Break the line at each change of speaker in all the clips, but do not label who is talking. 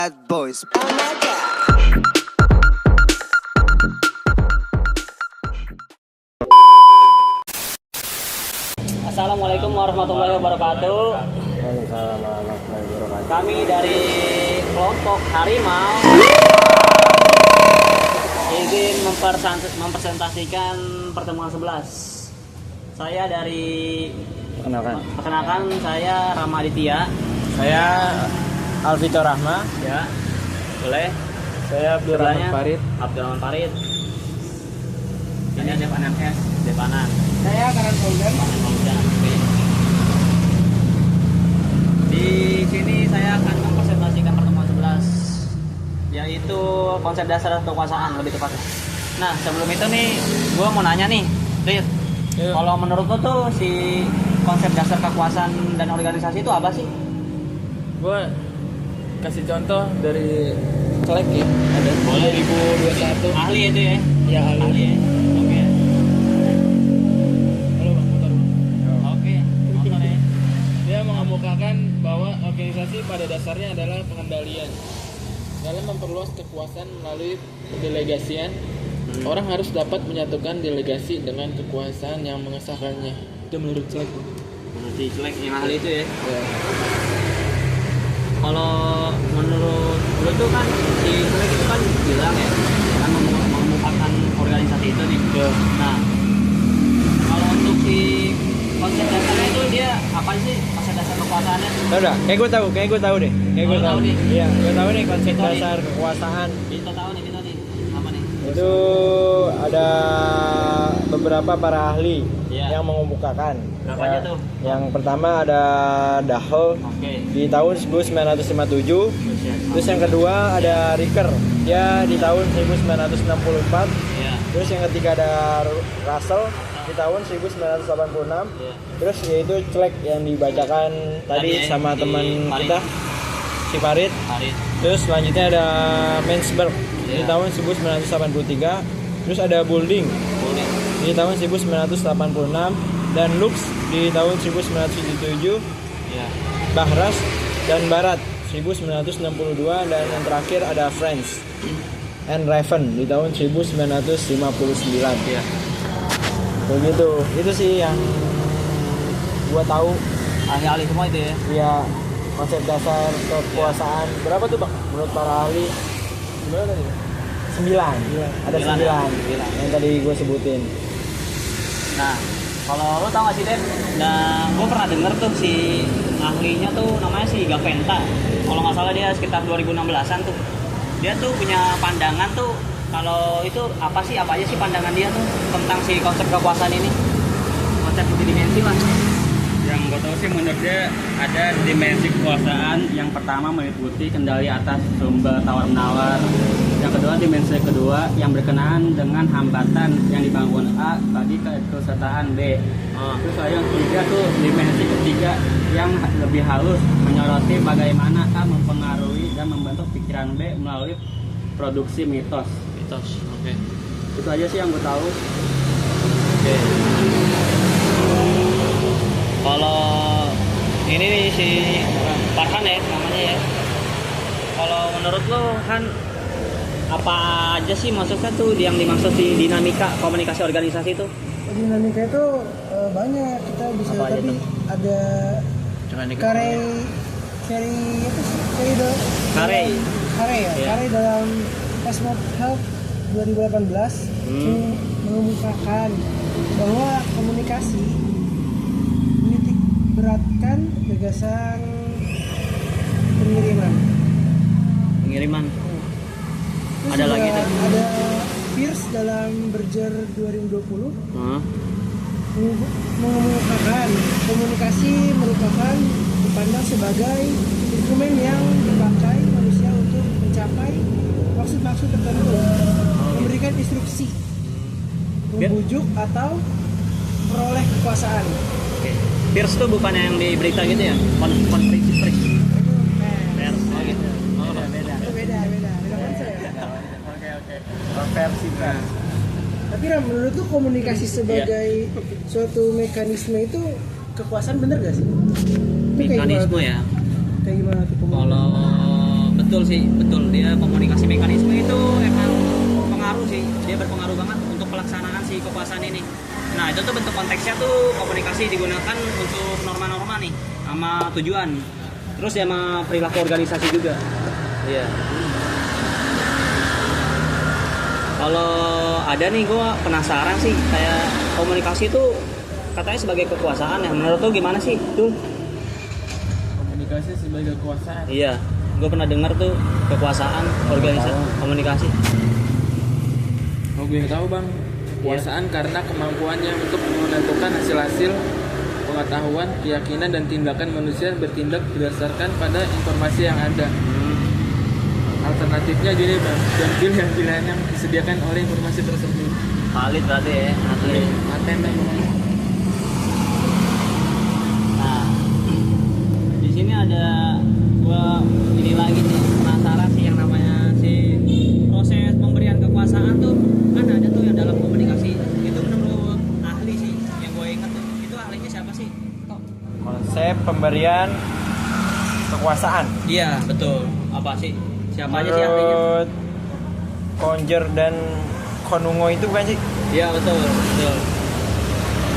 Bad boys. Oh my god.
Assalamualaikum warahmatullahi wabarakatuh. Kami dari kelompok Harimau ingin mempresentasikan pertemuan 11. Saya dari perkenalkan, saya Rama Aditya.
Saya Alvito Rahma.
Ya, boleh.
Saya Abdurrahman Farid.
Abdurrahman Farid. Ini Devanan S. Devanan.
Saya Karan Fauzan.
Oke. Di sini saya akan mempresentasikan pertemuan 11, yaitu konsep dasar kekuasaan lebih tepatnya. Nah, sebelum itu nih, gue mau nanya nih, Rit.
Yuk.
Kalau menurut lo tuh si konsep dasar kekuasaan dan organisasi itu apa sih?
Gue kasih contoh dari Celek ya. Ada
Boleh.
2021.
Ahli itu ya?
Ya, ahli.
ya? Oke.
Halo Bang, motor.
Oke. Motor ya.
Dia mengemukakan bahwa organisasi pada dasarnya adalah pengendalian. Dalam memperluas kekuasaan melalui delegasian, orang harus dapat menyatukan delegasi dengan kekuasaan yang mengesahkannya. Itu menurut Celek.
Menurut si Celek yang ahli itu ya?
Ya.
Kalau menurut lu tuh kan si Celek itu kan bilang ya kan mengemukakan organisasi itu nih.
Ya.
Nah, kalau untuk si konsep dasarnya itu dia apa sih konsep dasar kekuasaannya?
Udah, kayak gue tahu deh.
Lu tahu nih?
Iya, gue tahu nih konsep
Kita nih.
dasar kekuasaan.
Kita tahu nih apa nih?
Itu ada beberapa para ahli
Iya.
yang mengemukakan.
Berapa aja tuh?
Yang pertama ada Dahl
Oke.
di tahun 1957. Terus yang kedua ada Ricker, dia di tahun 1964.
Iya.
Terus yang ketiga ada Russell di tahun 1986.
Iya.
Terus yaitu Celek yang dibacakan tadi
ya,
sama
di
teman
Farid.
kita si Farid.
Farid.
Terus selanjutnya ada Mansberg di
Iya.
tahun 1983. Terus ada Boulding
Boleh.
di tahun 1986 dan Lux di tahun 1977,
Iya.
Bahras dan Barat 1962, dan yang terakhir ada Friends and Raven di tahun 1959.
Iya.
Begitu. Itu sih yang gua tahu.
Ahli-ahli semua itu ya.
Ya, konsep dasar kekuasaan. Berapa tuh, Bang? Menurut para ahli? Berapa tadi? 9. Ada 9 yang tadi gue sebutin.
Nah, kalau lo tau gak sih, Den? Nah, gue pernah denger tuh si ahlinya tuh namanya si Gaventa. Kalau nggak salah dia sekitar 2016-an tuh. Dia tuh punya pandangan tuh, kalau itu apa aja sih pandangan dia tuh tentang si konsep kekuasaan ini? Konsep multidimensi lah.
Yang gue tahu sih menurut dia ada dimensi kekuasaan. Yang pertama meliputi kendali atas sumber tawar-menawar. Yang kedua dimensi kedua yang berkenaan dengan hambatan yang dibangun A bagi keikutsertaan B. Terus yang ketiga tuh dimensi ketiga yang lebih halus menyoroti bagaimana A mempengaruhi dan membentuk pikiran B melalui produksi mitos.
Oke.
Itu aja sih yang gue tahu.
Oke. Kalau ini nih si Farhan ya namanya ya. Kalau menurut lo Han, apa aja sih maksudnya tuh yang dimaksud di dinamika komunikasi organisasi itu?
Dinamika itu banyak, kita bisa
Apa aja
tapi
tuh?
ada kare apa sih?
Kare.
Kare ya.
Iya.
Kare dalam Smart Health 2018 mengemukakan bahwa komunikasi menitik beratkan gagasan pengiriman. Terus
Ada
juga
lagi tuh?
Ada Pierce dalam Berger 2020 mengemukakan komunikasi merupakan dipandang sebagai instrumen yang dipakai manusia untuk mencapai maksud-maksud tertentu, memberikan instruksi, membujuk atau peroleh kekuasaan.
Oke. Pierce tuh bukan yang di berita gitu ya? Konferensi pers. Pers. Oh gitu. Oh, beda.
Itu beda konsep ya.
Oke. Versi pers.
Tapi Ram, menurut lu komunikasi sebagai suatu mekanisme itu kekuasaan bener gak sih? Itu kayak gimana
Mekanisme
tuh?
ya.
Kayak gimana tuh komunikasi?
Kalau betul sih, betul. Dia komunikasi mekanisme itu emang pengaruh sih. Dia berpengaruh banget untuk pelaksanaan si kekuasaan ini. Nah, itu tuh bentuk konteksnya tuh komunikasi digunakan untuk norma-norma nih sama tujuan. Terus sama perilaku organisasi juga. Iya. Kalau ada nih, gue penasaran sih, kayak komunikasi itu katanya sebagai kekuasaan ya. Menurut lo gimana sih tuh?
Komunikasi sebagai kekuasaan.
Iya, gue pernah dengar tuh kekuasaan organisasi komunikasi.
Oh, gue tahu bang. Kekuasaan karena kemampuannya untuk menentukan hasil-hasil pengetahuan, keyakinan dan tindakan manusia bertindak berdasarkan pada informasi yang ada. Alternatifnya gini bang, dan pilihan-pilihan yang disediakan oleh informasi tersebut.
Valid berarti ya, asli.
Paten bang.
Nah, di sini ada gua ini lagi nih, penasaran sih yang namanya si proses pemberian kekuasaan tuh kan ada tuh yang dalam komunikasi. Itu menurut ahli sih yang gue ingat tuh. Itu ahlinya siapa sih? Tok.
Konsep pemberian kekuasaan.
Iya, betul. Apa sih? Siapa aja sih ahlinya?
Menurut Conjer dan Konungo itu bukan sih?
Iya, betul, betul.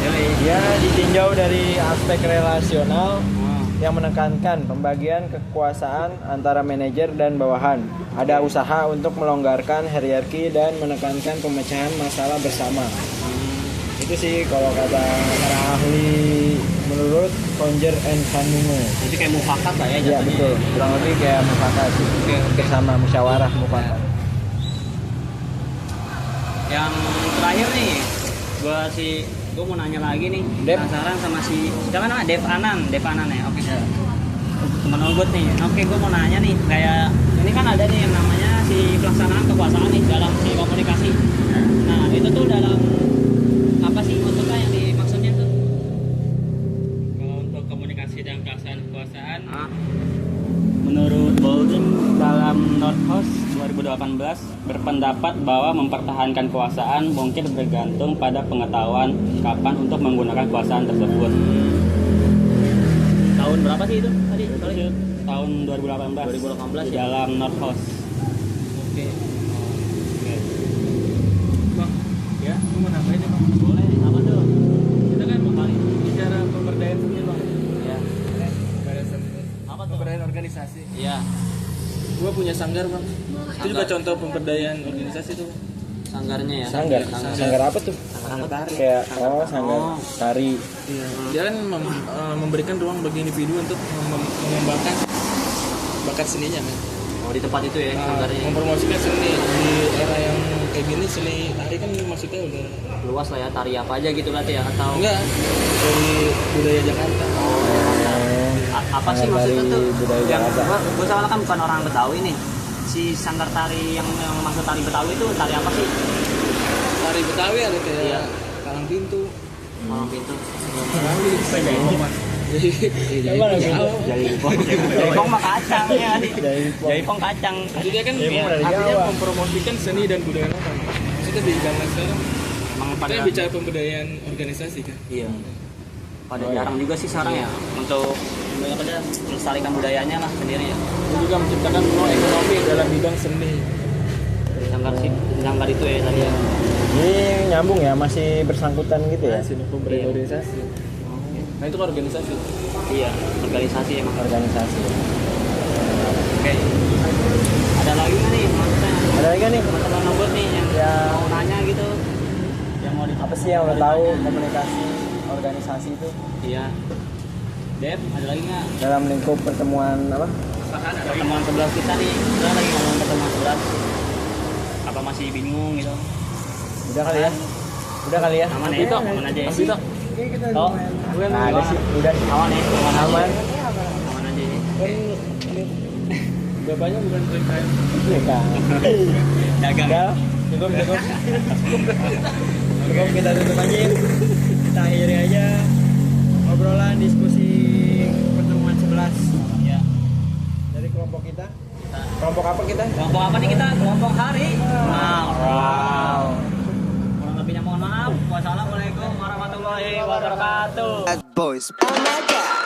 Yoi.
Dia ditinjau dari aspek relasional
Oh.
yang menekankan pembagian kekuasaan antara manajer dan bawahan. Ada usaha untuk melonggarkan hierarki dan menekankan pemecahan masalah bersama. Itu sih kalau kata para ahli menurut Conjer and Konungo.
Jadi kayak mufakat lah ya
Iya
jatuhnya.
betul, kurang lebih kayak mufakat sih.
Oke.
Bersama musyawarah mufakat.
Yang terakhir nih, gue mau nanya lagi nih.
Dev.
Penasaran sama si siapa namanya? Dev Anan ya. Oke. Temen Ogut nih. Oke, gue mau nanya nih, kayak ini kan ada nih yang namanya si pelaksanaan kekuasaan nih dalam si komunikasi. Nah, itu tuh dalam apa sih untuknya yang dimaksudnya tuh?
Kalau untuk komunikasi dan pelaksanaan kekuasaan,
Ah,
menurut Baldwin dalam Northhouse 2018 berpendapat bahwa mempertahankan kekuasaan mungkin bergantung pada pengetahuan kapan untuk menggunakan kekuasaan tersebut.
tahun berapa sih itu tadi? Sorry.
Tahun 2018
2018
di
ya?
dalam Northhouse.
Oke.
Bang,
Ya,
lu mau nambahin ya bang?
boleh. Apa tuh?
Kita kan mau bicara pemberdayaan seni bang.
Ya.
Pemberdayaan seni.
Apa tuh?
Pemberdayaan organisasi.
Iya.
Gua punya sanggar bang. Itu juga contoh pemberdayaan organisasi tuh.
Sanggarnya ya.
Sanggar apa tuh? Kayak sanggar tari.
Iya. Dia kan memberikan ruang bagi individu untuk mengembangkan bakat seninya kan.
Oh, di tempat itu ya sanggarnya.
Mempromosikan seni di era yang kayak gini, seni tari kan maksudnya udah
Luas lah ya, tari apa aja gitu berarti ya atau
enggak dari budaya Jakarta.
apa sih
Sanggar
maksudnya
tari
tuh?
budaya
Yang
Jakarta.
gua soalnya kan bukan orang Betawi nih. Si sanggar tari yang maksud tari Betawi itu tari apa sih?
Tari Betawi ada kayak
Iya.
Kalang Pintu.
Malam pintu. Jaipong mah kacang ya. Jaipong kacang.
Jadi dia kan
Jaipong dari
artinya
Jawa.
mempromosikan seni dan budaya lokal. Maksudnya di zaman sekarang
Emang
kita
pada
bicara pemberdayaan organisasi kan.
iya. Pada jarang juga sih sekarang ya untuk melestarikan budayanya lah sendiri ya.
Dia juga menciptakan peluang ekonomi dalam bidang seni.
Sanggar itu ya tadi ya.
Ini nyambung ya, masih bersangkutan gitu ya.
Seni pemberdayaan organisasi. Nah itu kan organisasi.
Iya, organisasi emang.
Organisasi.
Oke. Ada lagi nggak nih maksudnya?
Ada lagi nih
Teman Nobot nih yang
yang
mau nanya gitu. Yang mau
apa sih yang lo tahu komunikasi organisasi itu
Iya. Dep, ada lagi nggak?
dalam lingkup pertemuan apa?
Pertemuan 11 kita nih, kita lagi ngomong pertemuan 11. Apa masih bingung gitu?
Udah kali ya? Udah kali ya?
Aman ya? Aman aja ya?
Oke, kita
Oh,
lumayan.
Nah, ada sih, udah sih.
aman ya? Aman aja.
Aman.
Aman aja ya.
Bapaknya bukan UMKM.
Iya kan?
Dagang.
Udah, cukup. Cukup, kita tutup aja ya. Kita akhiri aja obrolan diskusi pertemuan 11
Ya.
dari kelompok kita. Kelompok apa kita?
Kelompok apa nih kita? Kelompok hari.
Wow.
Kurang lebihnya mohon maaf. Wassalamualaikum warahmatullahi wabarakatuh.
Bad boys. Oh my god.